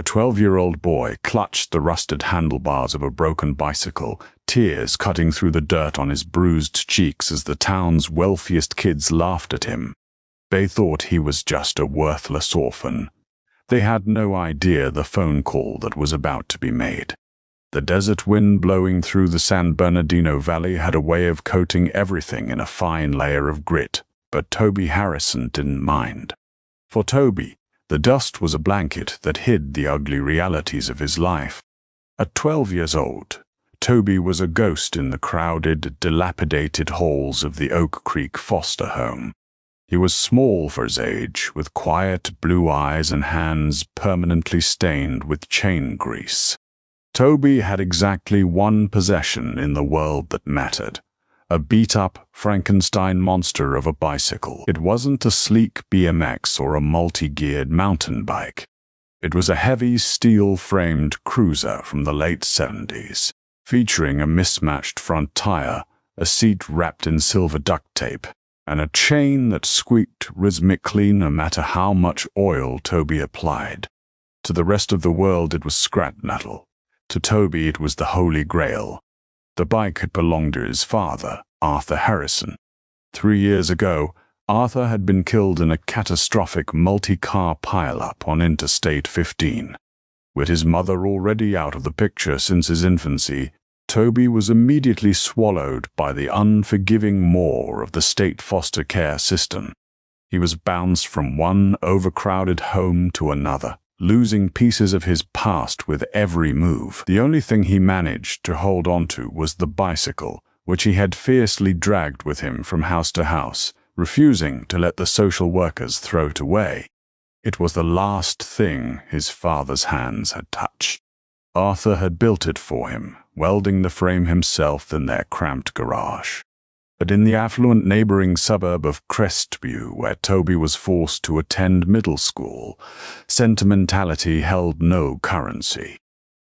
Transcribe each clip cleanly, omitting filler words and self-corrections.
12-year-old boy clutched the rusted handlebars of a broken bicycle, tears cutting through the dirt on his bruised cheeks as the town's wealthiest kids laughed at him. They thought he was just a worthless orphan. They had no idea the phone call that was about to be made. The desert wind blowing through the San Bernardino Valley had a way of coating everything in a fine layer of grit, but Toby Harrison didn't mind. For Toby, the dust was a blanket that hid the ugly realities of his life. At 12 years old, Toby was a ghost in the crowded, dilapidated halls of the Oak Creek foster home. He was small for his age, with quiet blue eyes and hands permanently stained with chain grease. Toby had exactly one possession in the world that mattered: a beat-up Frankenstein monster of a bicycle. It wasn't a sleek BMX or a multi-geared mountain bike. It was a heavy, steel-framed cruiser from the late 70s, featuring a mismatched front tire, a seat wrapped in silver duct tape, and a chain that squeaked rhythmically no matter how much oil Toby applied. To the rest of the world it was scrap metal. To Toby it was the Holy Grail. The bike had belonged to his father, Arthur Harrison. 3 years ago, Arthur had been killed in a catastrophic multi-car pileup on Interstate 15. With his mother already out of the picture since his infancy, Toby was immediately swallowed by the unforgiving maw of the state foster care system. He was bounced from one overcrowded home to another, losing pieces of his past with every move. The only thing he managed to hold onto was the bicycle, which he had fiercely dragged with him from house to house, refusing to let the social workers throw it away. It was the last thing his father's hands had touched. Arthur had built it for him, welding the frame himself in their cramped garage. But in the affluent neighboring suburb of Crestview, where Toby was forced to attend middle school, sentimentality held no currency.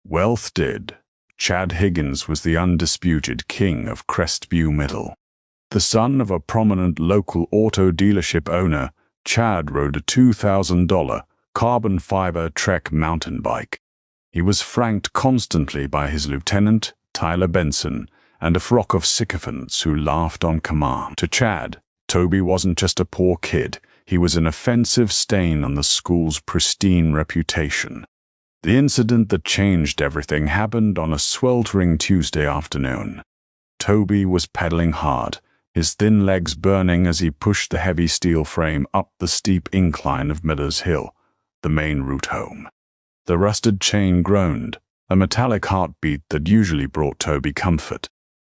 Wealth did. Chad Higgins was the undisputed king of Crestview Middle. The son of a prominent local auto dealership owner, Chad rode a $2,000 carbon fiber Trek mountain bike. He was franked constantly by his lieutenant, Tyler Benson, and a flock of sycophants who laughed on command. To Chad, Toby wasn't just a poor kid, he was an offensive stain on the school's pristine reputation. The incident that changed everything happened on a sweltering Tuesday afternoon. Toby was pedaling hard, his thin legs burning as he pushed the heavy steel frame up the steep incline of Meadows Hill, the main route home. The rusted chain groaned, a metallic heartbeat that usually brought Toby comfort.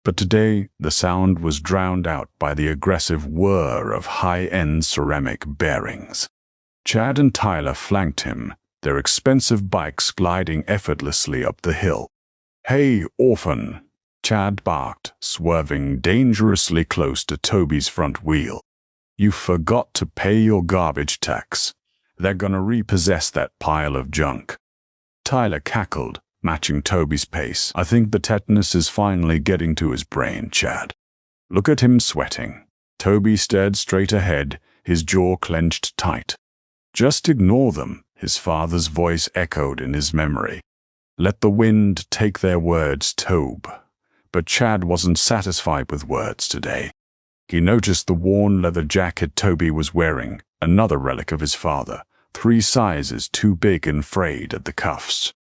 But today, the sound was drowned out by the aggressive whir of high-end ceramic bearings. Chad and Tyler flanked him, their expensive bikes gliding effortlessly up the hill. "Hey, Orphan!" Chad barked, swerving dangerously close to Toby's front wheel. "You forgot to pay your garbage tax. They're gonna repossess that pile of junk." Tyler cackled, matching Toby's pace. "I think the tetanus is finally getting to his brain, Chad. Look at him sweating." Toby stared straight ahead, his jaw clenched tight. "Just ignore them," his father's voice echoed in his memory. "Let the wind take their words, Tobe." But Chad wasn't satisfied with words today. He noticed the worn leather jacket Toby was wearing, another relic of his father, 3 sizes too big and frayed at the cuffs.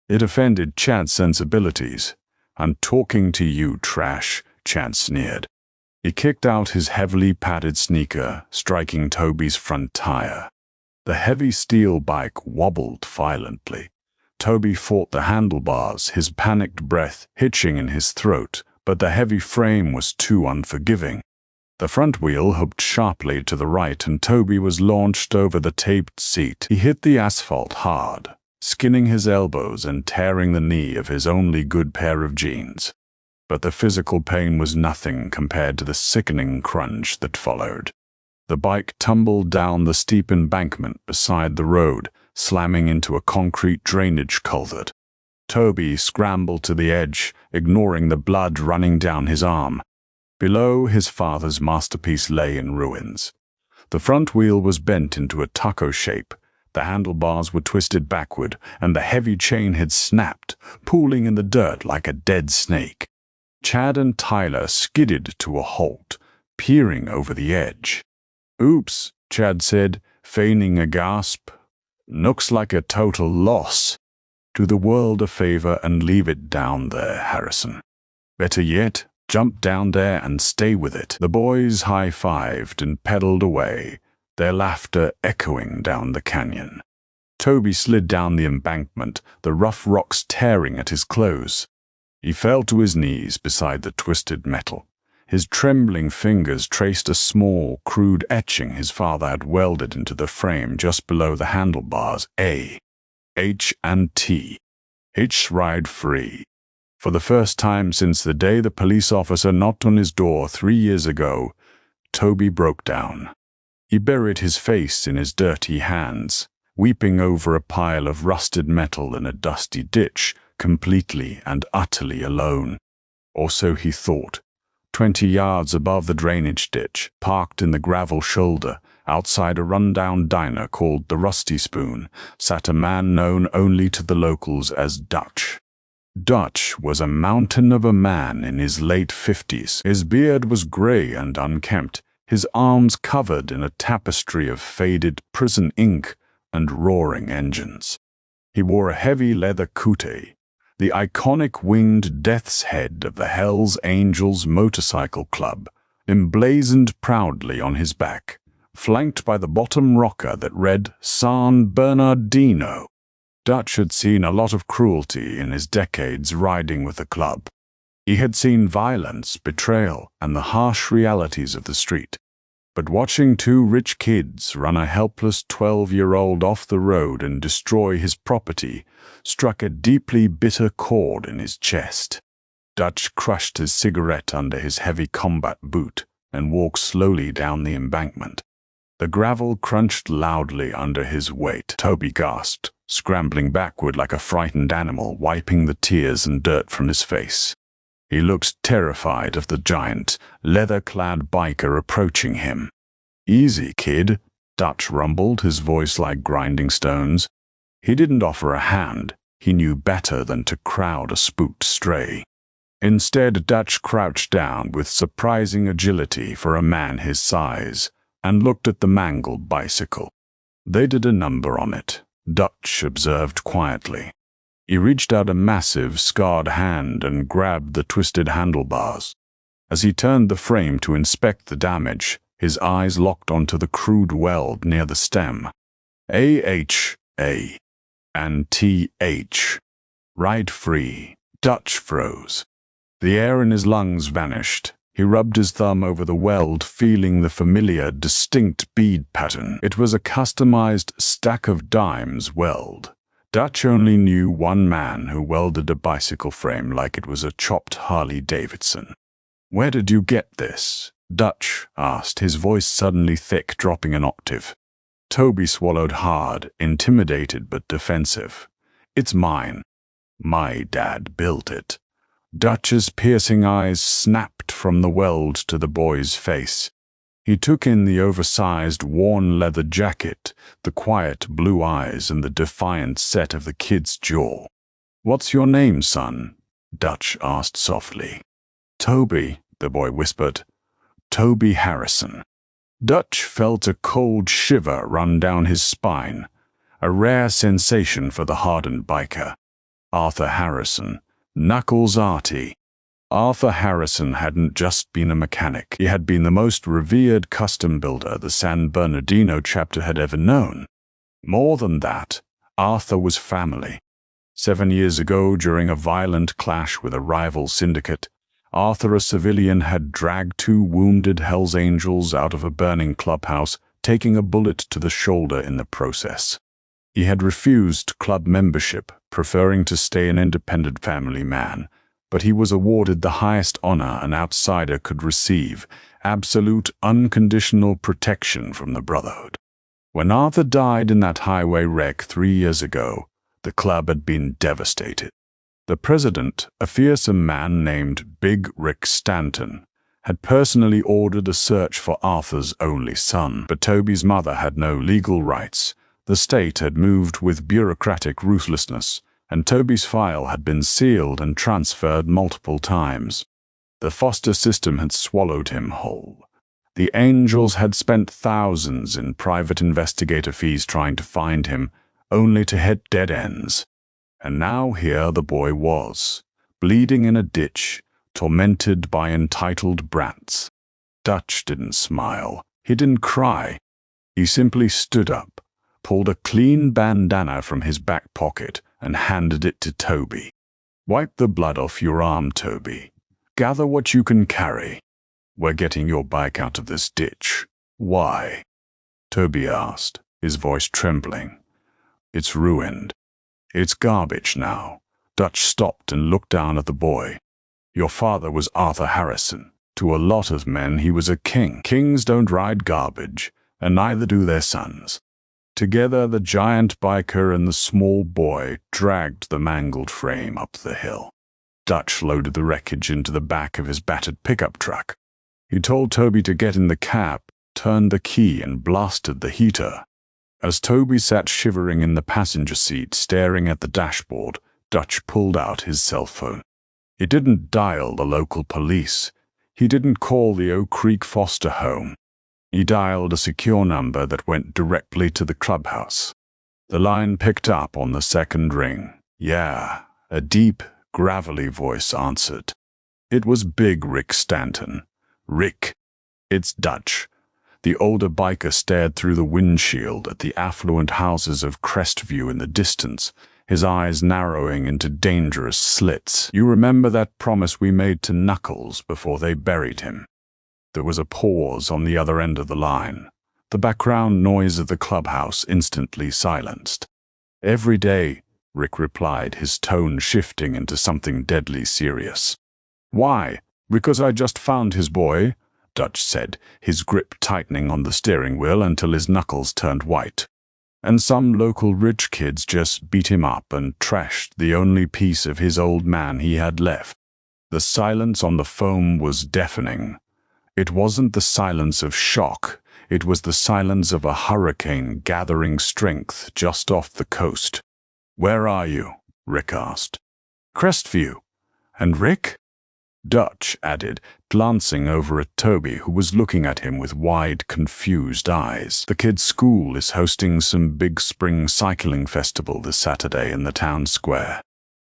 It offended Chad's sensibilities. "I'm talking to you, trash," Chad sneered. He kicked out his heavily padded sneaker, striking Toby's front tire. The heavy steel bike wobbled violently. Toby fought the handlebars, his panicked breath hitching in his throat, but the heavy frame was too unforgiving. The front wheel hooked sharply to the right and Toby was launched over the taped seat. He hit the asphalt hard, skinning his elbows and tearing the knee of his only good pair of jeans. But the physical pain was nothing compared to the sickening crunch that followed. The bike tumbled down the steep embankment beside the road, slamming into a concrete drainage culvert. Toby scrambled to the edge, ignoring the blood running down his arm. Below, his father's masterpiece lay in ruins. The front wheel was bent into a taco shape, The handlebars were twisted backward, and the heavy chain had snapped, pooling in the dirt like a dead snake. Chad and Tyler skidded to a halt, peering over the edge. "Oops," Chad said, feigning a gasp. "Looks like a total loss. Do the world a favor and leave it down there, Harrison. Better yet, jump down there and stay with it." The boys high-fived and pedaled away, their laughter echoing down the canyon. Toby slid down the embankment, the rough rocks tearing at his clothes. He fell to his knees beside the twisted metal. His trembling fingers traced a small, crude etching his father had welded into the frame just below the handlebars. A, H, and T. Hitch ride free. For the first time since the day the police officer knocked on his door 3 years ago, Toby broke down. He buried his face in his dirty hands, weeping over a pile of rusted metal in a dusty ditch, completely and utterly alone. Or so he thought. 20 yards above the drainage ditch, parked in the gravel shoulder, outside a rundown diner called the Rusty Spoon, sat a man known only to the locals as Dutch. Dutch was a mountain of a man in his late 50s. His beard was gray and unkempt, his arms covered in a tapestry of faded prison ink and roaring engines. He wore a heavy leather coute, the iconic winged death's head of the Hells Angels Motorcycle Club, emblazoned proudly on his back, flanked by the bottom rocker that read San Bernardino. Dutch had seen a lot of cruelty in his decades riding with the club. He had seen violence, betrayal, and the harsh realities of the street. But watching 2 rich kids run a helpless 12-year-old off the road and destroy his property struck a deeply bitter chord in his chest. Dutch crushed his cigarette under his heavy combat boot and walked slowly down the embankment. The gravel crunched loudly under his weight. Toby gasped, scrambling backward like a frightened animal, wiping the tears and dirt from his face. He looked terrified of the giant, leather-clad biker approaching him. "Easy, kid," Dutch rumbled, his voice like grinding stones. He didn't offer a hand. He knew better than to crowd a spooked stray. Instead, Dutch crouched down with surprising agility for a man his size and looked at the mangled bicycle. "They did a number on it," Dutch observed quietly. He reached out a massive, scarred hand and grabbed the twisted handlebars. As he turned the frame to inspect the damage, his eyes locked onto the crude weld near the stem. A-H-A and T-H. Ride free. Dutch froze. The air in his lungs vanished. He rubbed his thumb over the weld, feeling the familiar, distinct bead pattern. It was a customized stack of dimes weld. Dutch only knew one man who welded a bicycle frame like it was a chopped Harley-Davidson. "Where did you get this?" Dutch asked, his voice suddenly thick, dropping an octave. Toby swallowed hard, intimidated but defensive. "It's mine. My dad built it." Dutch's piercing eyes snapped from the weld to the boy's face. He took in the oversized, worn leather jacket, the quiet blue eyes, and the defiant set of the kid's jaw. "What's your name, son?" Dutch asked softly. "Toby," the boy whispered. "Toby Harrison." Dutch felt a cold shiver run down his spine, a rare sensation for the hardened biker. Arthur Harrison, Knuckles Artie. Arthur Harrison hadn't just been a mechanic. He had been the most revered custom builder the San Bernardino chapter had ever known. More than that, Arthur was family. 7 years ago, during a violent clash with a rival syndicate, Arthur, a civilian, had dragged 2 wounded Hells Angels out of a burning clubhouse, taking a bullet to the shoulder in the process. He had refused club membership, preferring to stay an independent family man, but he was awarded the highest honor an outsider could receive, absolute, unconditional protection from the Brotherhood. When Arthur died in that highway wreck 3 years ago, the club had been devastated. The president, a fearsome man named Big Rick Stanton, had personally ordered a search for Arthur's only son, but Toby's mother had no legal rights. The state had moved with bureaucratic ruthlessness, and Toby's file had been sealed and transferred multiple times. The foster system had swallowed him whole. The angels had spent thousands in private investigator fees trying to find him, only to hit dead ends. And now here the boy was, bleeding in a ditch, tormented by entitled brats. Dutch didn't smile. He didn't cry. He simply stood up, pulled a clean bandana from his back pocket, and handed it to Toby. "Wipe the blood off your arm, Toby. Gather what you can carry. We're getting your bike out of this ditch." "Why?" Toby asked, his voice trembling. "It's ruined. It's garbage now." Dutch stopped and looked down at the boy. "Your father was Arthur Harrison. To a lot of men he was a king. Kings don't ride garbage, and neither do their sons." Together the giant biker and the small boy dragged the mangled frame up the hill. Dutch loaded the wreckage into the back of his battered pickup truck. He told Toby to get in the cab, turned the key, and blasted the heater. As Toby sat shivering in the passenger seat staring at the dashboard, Dutch pulled out his cell phone. He didn't dial the local police. He didn't call the Oak Creek foster home. He dialed a secure number that went directly to the clubhouse. The line picked up on the second ring. "Yeah," a deep, gravelly voice answered. It was Big Rick Stanton. "Rick." "It's Dutch." The older biker stared through the windshield at the affluent houses of Crestview in the distance, his eyes narrowing into dangerous slits. "You remember that promise we made to Knuckles before they buried him?" There was a pause on the other end of the line. The background noise of the clubhouse instantly silenced. "Every day," Rick replied, his tone shifting into something deadly serious. "Why? Because I just found his boy," Dutch said, his grip tightening on the steering wheel until his knuckles turned white. "And some local rich kids just beat him up and trashed the only piece of his old man he had left." The silence on the phone was deafening. It wasn't the silence of shock. It was the silence of a hurricane gathering strength just off the coast. "Where are you?" Rick asked. "Crestview." "And Rick?" Dutch added, glancing over at Toby, who was looking at him with wide, confused eyes. "The kids' school is hosting some big spring cycling festival this Saturday in the town square.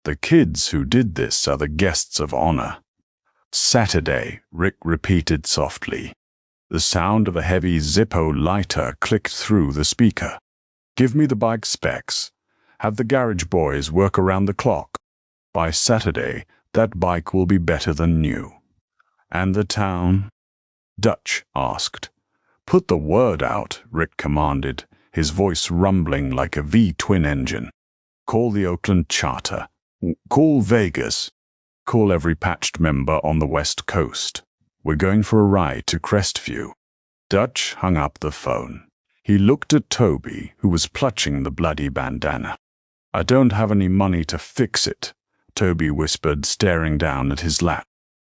The kids who did this are the guests of honor." "Saturday," Rick repeated softly. The sound of a heavy Zippo lighter clicked through the speaker. "Give me the bike specs. Have the garage boys work around the clock. By Saturday, that bike will be better than new." "And the town?" Dutch asked. "Put the word out," Rick commanded, his voice rumbling like a V-twin engine. "Call the Oakland Charter. Call Vegas. Call every patched member on the West Coast. We're going for a ride to Crestview." Dutch hung up the phone. He looked at Toby, who was clutching the bloody bandana. "I don't have any money to fix it," Toby whispered, staring down at his lap.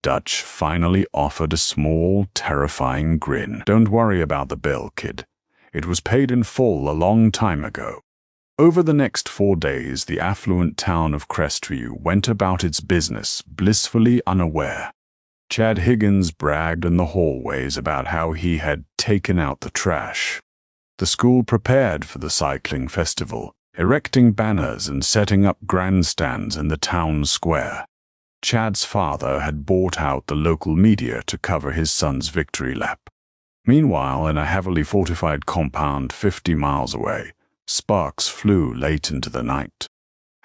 Dutch finally offered a small, terrifying grin. "Don't worry about the bill, kid. It was paid in full a long time ago." Over the next 4 days, the affluent town of Crestview went about its business, blissfully unaware. Chad Higgins bragged in the hallways about how he had taken out the trash. The school prepared for the cycling festival, erecting banners and setting up grandstands in the town square. Chad's father had bought out the local media to cover his son's victory lap. Meanwhile, in a heavily fortified compound 50 miles away, sparks flew late into the night.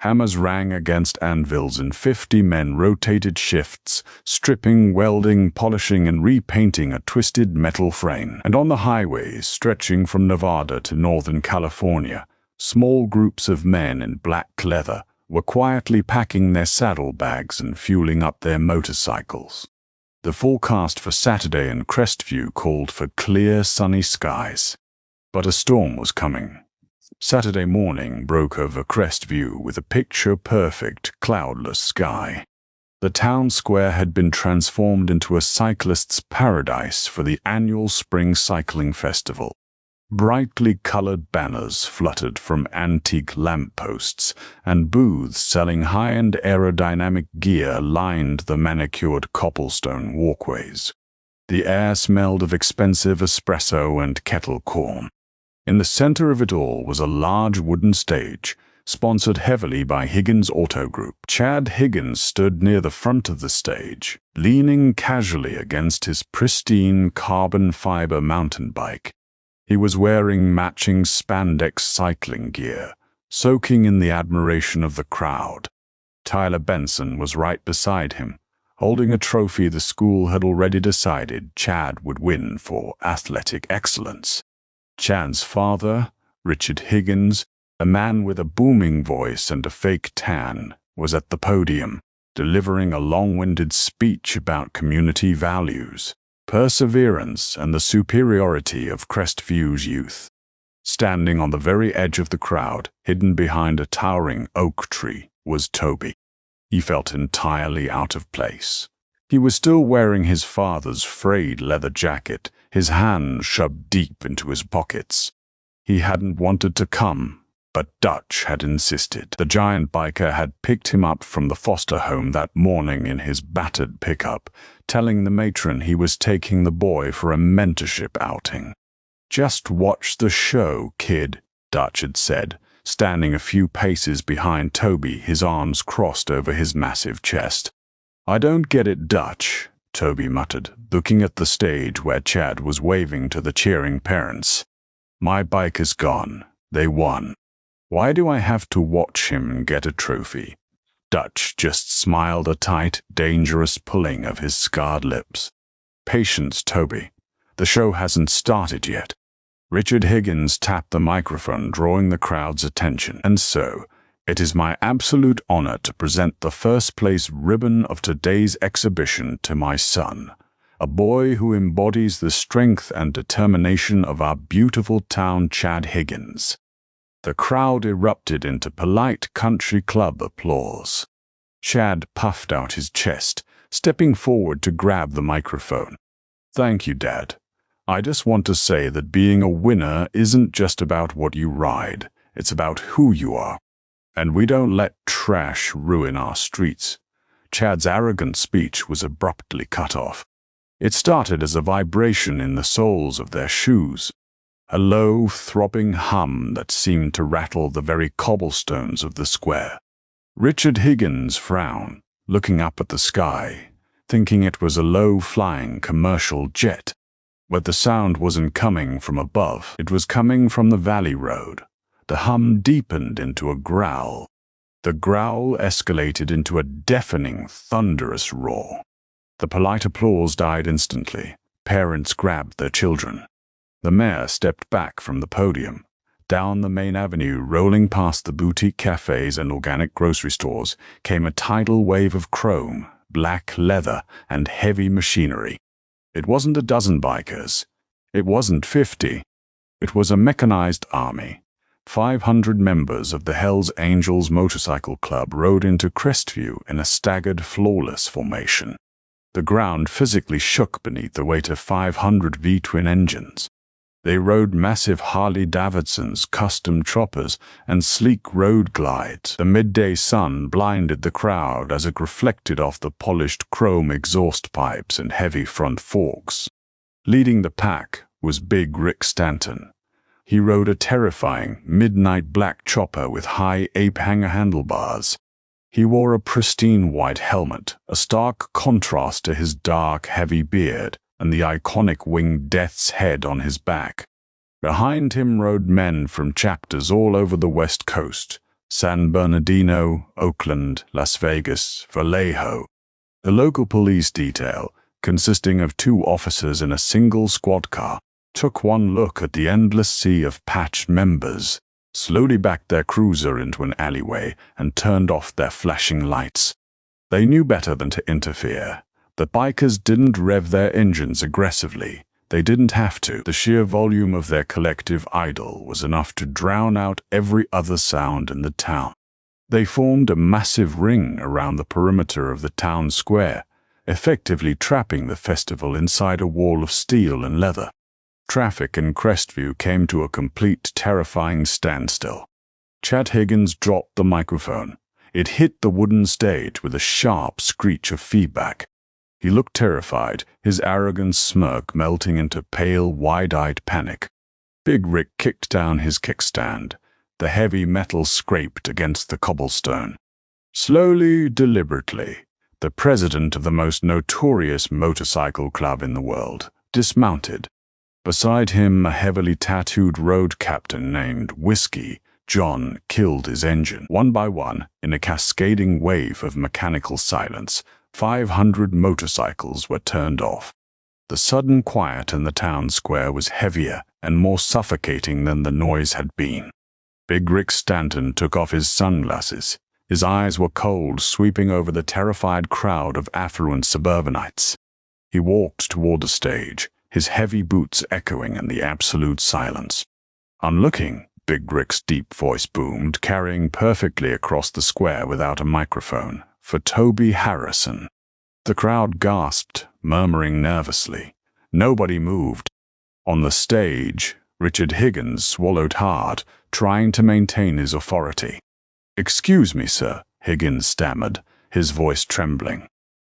Hammers rang against anvils and 50 men rotated shifts, stripping, welding, polishing, and repainting a twisted metal frame. And on the highways stretching from Nevada to Northern California, small groups of men in black leather were quietly packing their saddlebags and fueling up their motorcycles. The forecast for Saturday in Crestview called for clear, sunny skies. But a storm was coming. Saturday morning broke over Crestview with a picture-perfect, cloudless sky. The town square had been transformed into a cyclist's paradise for the annual spring cycling festival. Brightly colored banners fluttered from antique lampposts, and booths selling high-end aerodynamic gear lined the manicured cobblestone walkways. The air smelled of expensive espresso and kettle corn. In the center of it all was a large wooden stage, sponsored heavily by Higgins Auto Group. Chad Higgins stood near the front of the stage, leaning casually against his pristine carbon fiber mountain bike. He was wearing matching spandex cycling gear, soaking in the admiration of the crowd. Tyler Benson was right beside him, holding a trophy the school had already decided Chad would win for athletic excellence. Chad's father, Richard Higgins, a man with a booming voice and a fake tan, was at the podium, delivering a long-winded speech about community values, perseverance, and the superiority of Crestview's youth. Standing on the very edge of the crowd, hidden behind a towering oak tree, was Toby. He felt entirely out of place. He was still wearing his father's frayed leather jacket, his hands shoved deep into his pockets. He hadn't wanted to come, but Dutch had insisted. The giant biker had picked him up from the foster home that morning in his battered pickup, telling the matron he was taking the boy for a mentorship outing. "Just watch the show, kid," Dutch had said, standing a few paces behind Toby, his arms crossed over his massive chest. "I don't get it, Dutch," Toby muttered, looking at the stage where Chad was waving to the cheering parents. "My bike is gone. They won. Why do I have to watch him get a trophy?" Dutch just smiled a tight, dangerous pulling of his scarred lips. "Patience, Toby. The show hasn't started yet." Richard Higgins tapped the microphone, drawing the crowd's attention. "And so, it is my absolute honor to present the first-place ribbon of today's exhibition to my son, a boy who embodies the strength and determination of our beautiful town, Chad Higgins." The crowd erupted into polite country club applause. Chad puffed out his chest, stepping forward to grab the microphone. "Thank you, Dad. I just want to say that being a winner isn't just about what you ride, it's about who you are. And we don't let trash ruin our streets." Chad's arrogant speech was abruptly cut off. It started as a vibration in the soles of their shoes, a low, throbbing hum that seemed to rattle the very cobblestones of the square. Richard Higgins frowned, looking up at the sky, thinking it was a low-flying commercial jet. But the sound wasn't coming from above. It was coming from the valley road. The hum deepened into a growl. The growl escalated into a deafening, thunderous roar. The polite applause died instantly. Parents grabbed their children. The mayor stepped back from the podium. Down the main avenue, rolling past the boutique cafes and organic grocery stores, came a tidal wave of chrome, black leather, and heavy machinery. It wasn't a dozen bikers. It wasn't 50. It was a mechanized army. 500 members of the Hells Angels Motorcycle Club rode into Crestview in a staggered, flawless formation. The ground physically shook beneath the weight of 500 V-twin engines. They rode massive Harley-Davidsons, custom choppers, and sleek road glides. The midday sun blinded the crowd as it reflected off the polished chrome exhaust pipes and heavy front forks. Leading the pack was Big Rick Stanton. He rode a terrifying, midnight black chopper with high ape-hanger handlebars. He wore a pristine white helmet, a stark contrast to his dark, heavy beard and the iconic winged death's head on his back. Behind him rode men from chapters all over the West Coast: San Bernardino, Oakland, Las Vegas, Vallejo. The local police detail, consisting of 2 officers in a single squad car, took one look at the endless sea of patched members, slowly backed their cruiser into an alleyway, and turned off their flashing lights. They knew better than to interfere. The bikers didn't rev their engines aggressively. They didn't have to. The sheer volume of their collective idle was enough to drown out every other sound in the town. They formed a massive ring around the perimeter of the town square, effectively trapping the festival inside a wall of steel and leather. Traffic in Crestview came to a complete, terrifying standstill. Chad Higgins dropped the microphone. It hit the wooden stage with a sharp screech of feedback. He looked terrified, his arrogant smirk melting into pale, wide-eyed panic. Big Rick kicked down his kickstand. The heavy metal scraped against the cobblestone. Slowly, deliberately, the president of the most notorious motorcycle club in the world dismounted. Beside him, a heavily tattooed road captain named Whiskey John killed his engine. One by one, in a cascading wave of mechanical silence, 500 motorcycles were turned off. The sudden quiet in the town square was heavier and more suffocating than the noise had been. Big Rick Stanton took off his sunglasses. His eyes were cold, sweeping over the terrified crowd of affluent suburbanites. He walked toward the stage, his heavy boots echoing in the absolute silence. Unlooking, Big Rick's deep voice boomed, carrying perfectly across the square without a microphone, for Toby Harrison. The crowd gasped, murmuring nervously. Nobody moved. On the stage, Richard Higgins swallowed hard, trying to maintain his authority. "Excuse me, sir," Higgins stammered, his voice trembling.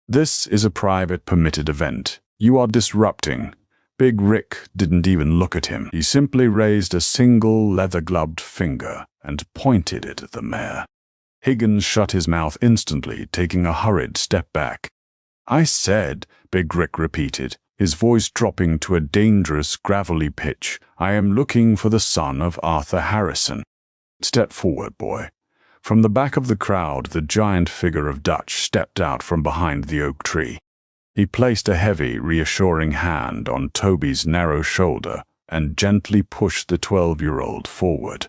"This is a private permitted event. You are disrupting." Big Rick didn't even look at him. He simply raised a single leather-gloved finger and pointed it at the mayor. Higgins shut his mouth instantly, taking a hurried step back. "I said," Big Rick repeated, his voice dropping to a dangerous, gravelly pitch, "I am looking for the son of Arthur Harrison." "Step forward, boy." From the back of the crowd, the giant figure of Dutch stepped out from behind the oak tree. He placed a heavy, reassuring hand on Toby's narrow shoulder and gently pushed the 12-year-old forward.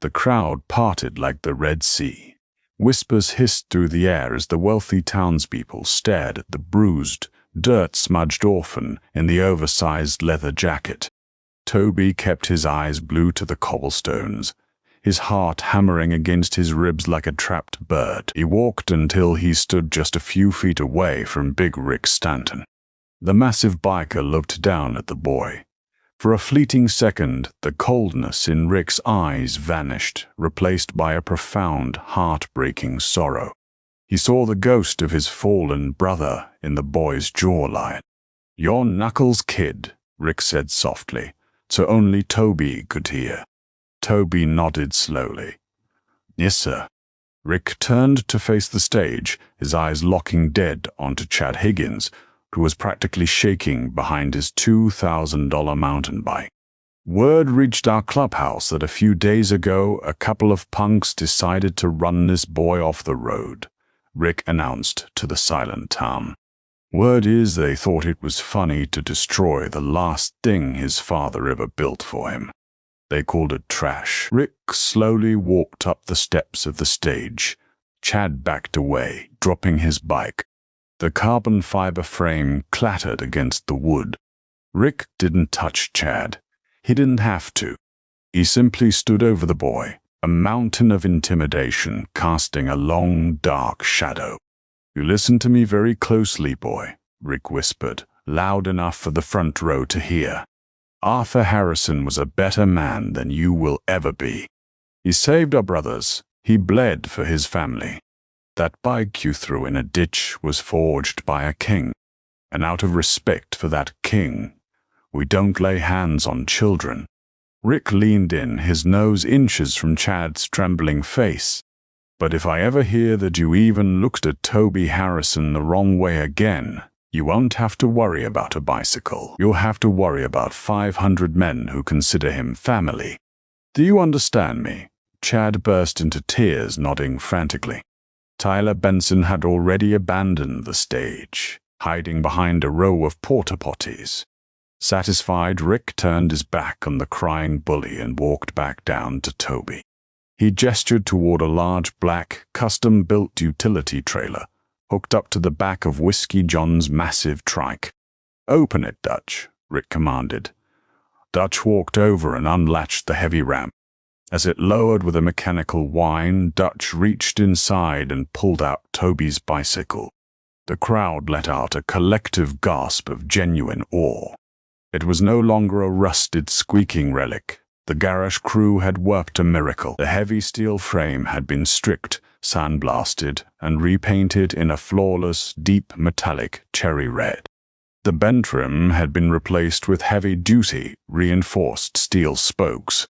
The crowd parted like the Red Sea. Whispers hissed through the air as the wealthy townspeople stared at the bruised, dirt-smudged orphan in the oversized leather jacket. Toby kept his eyes glued to the cobblestones, his heart hammering against his ribs like a trapped bird. He walked until he stood just a few feet away from Big Rick Stanton. The massive biker looked down at the boy. For a fleeting second, the coldness in Rick's eyes vanished, replaced by a profound, heart-breaking sorrow. He saw the ghost of his fallen brother in the boy's jawline. "Your knuckles, kid," Rick said softly, so only Toby could hear. Toby nodded slowly. "Yes, sir." Rick turned to face the stage, his eyes locking dead onto Chad Higgins, who was practically shaking behind his $2,000 mountain bike. "Word reached our clubhouse that a few days ago a couple of punks decided to run this boy off the road," Rick announced to the silent town. "Word is they thought it was funny to destroy the last thing his father ever built for him. They called it trash." Rick slowly walked up the steps of the stage. Chad backed away, dropping his bike. The carbon fiber frame clattered against the wood. Rick didn't touch Chad. He didn't have to. He simply stood over the boy, a mountain of intimidation casting a long, dark shadow. "You listen to me very closely, boy," Rick whispered, loud enough for the front row to hear. "Arthur Harrison was a better man than you will ever be. He saved our brothers. He bled for his family. That bike you threw in a ditch was forged by a king, and out of respect for that king, we don't lay hands on children." Rick leaned in, his nose inches from Chad's trembling face. "But if I ever hear that you even looked at Toby Harrison the wrong way again, you won't have to worry about a bicycle. You'll have to worry about 500 men who consider him family. Do you understand me?" Chad burst into tears, nodding frantically. Tyler Benson had already abandoned the stage, hiding behind a row of porta potties. Satisfied, Rick turned his back on the crying bully and walked back down to Toby. He gestured toward a large black, custom-built utility trailer hooked up to the back of Whiskey John's massive trike. "Open it, Dutch," Rick commanded. Dutch walked over and unlatched the heavy ramp. As it lowered with a mechanical whine, Dutch reached inside and pulled out Toby's bicycle. The crowd let out a collective gasp of genuine awe. It was no longer a rusted, squeaking relic. The garish crew had worked a miracle. The heavy steel frame had been stripped, sandblasted, and repainted in a flawless, deep metallic cherry red. The bent rim had been replaced with heavy-duty, reinforced steel spokes.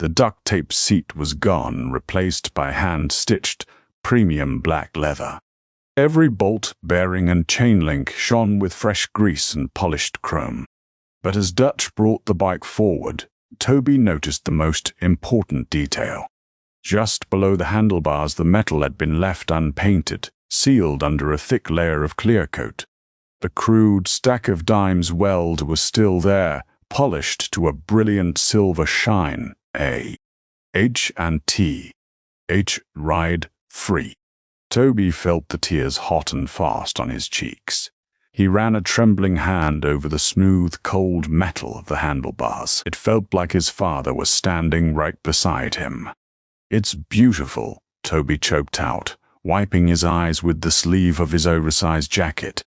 The duct-tape seat was gone, replaced by hand-stitched, premium black leather. Every bolt, bearing, and chain link shone with fresh grease and polished chrome. But as Dutch brought the bike forward, Toby noticed the most important detail. Just below the handlebars, the metal had been left unpainted, sealed under a thick layer of clear coat. The crude stack of dimes weld was still there, polished to a brilliant silver shine. A. H and T. H. Ride Free. Toby felt the tears hot and fast on his cheeks. He ran a trembling hand over the smooth, cold metal of the handlebars. It felt like his father was standing right beside him. "It's beautiful," Toby choked out, wiping his eyes with the sleeve of his oversized jacket.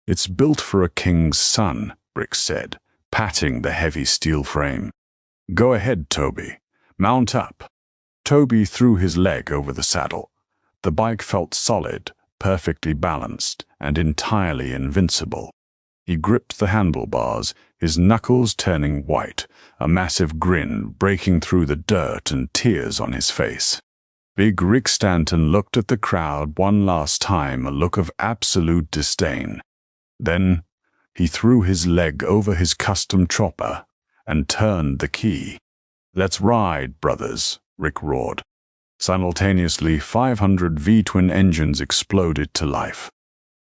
"It's built for a king's son," Rick said, patting the heavy steel frame. "Go ahead, Toby. Mount up." Toby threw his leg over the saddle. The bike felt solid, perfectly balanced, and entirely invincible. He gripped the handlebars, his knuckles turning white, a massive grin breaking through the dirt and tears on his face. Big Rick Stanton looked at the crowd one last time, a look of absolute disdain. Then he threw his leg over his custom chopper and turned the key. "Let's ride, brothers," Rick roared. Simultaneously, 500 V-twin engines exploded to life.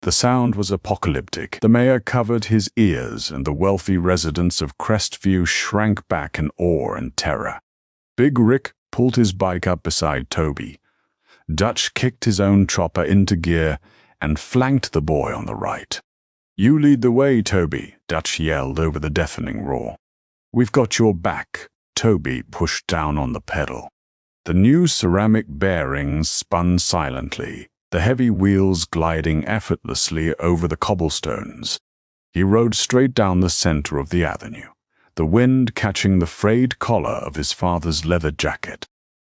The sound was apocalyptic. The mayor covered his ears, and the wealthy residents of Crestview shrank back in awe and terror. Big Rick pulled his bike up beside Toby. Dutch kicked his own chopper into gear and flanked the boy on the right. "You lead the way, Toby," Dutch yelled over the deafening roar. "We've got your back." Toby pushed down on the pedal. The new ceramic bearings spun silently, the heavy wheels gliding effortlessly over the cobblestones. He rode straight down the center of the avenue, the wind catching the frayed collar of his father's leather jacket.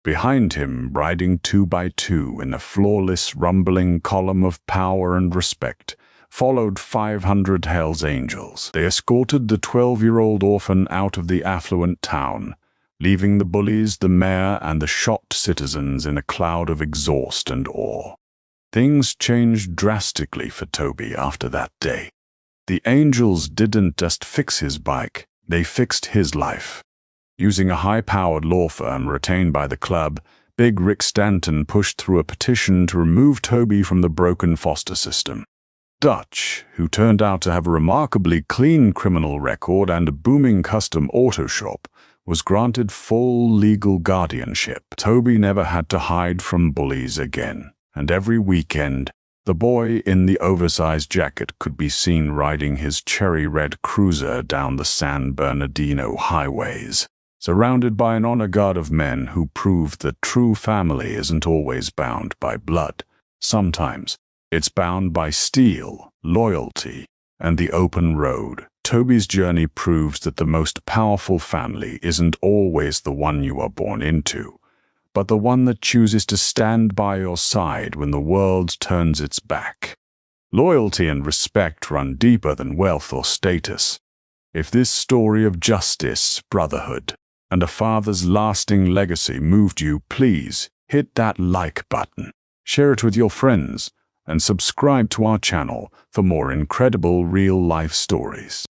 Behind him, riding 2x2 in a flawless, rumbling column of power and respect, followed 500 Hell's Angels. They escorted the 12-year-old Orphan out of the affluent town, leaving the bullies, the mayor, and the shocked citizens in a cloud of exhaust and awe. Things changed drastically for Toby after that day. The Angels didn't just fix his bike, they fixed his life. Using a high-powered law firm retained by the club, Big Rick Stanton pushed through a petition to remove Toby from the broken foster system. Dutch, who turned out to have a remarkably clean criminal record and a booming custom auto shop, was granted full legal guardianship. Toby never had to hide from bullies again, and every weekend, the boy in the oversized jacket could be seen riding his cherry-red cruiser down the San Bernardino highways, surrounded by an honor guard of men who proved that true family isn't always bound by blood. Sometimes it's bound by steel, loyalty, and the open road. Toby's journey proves that the most powerful family isn't always the one you are born into, but the one that chooses to stand by your side when the world turns its back. Loyalty and respect run deeper than wealth or status. If this story of justice, brotherhood, and a father's lasting legacy moved you, please hit that like button, share it with your friends, and subscribe to our channel for more incredible real-life stories.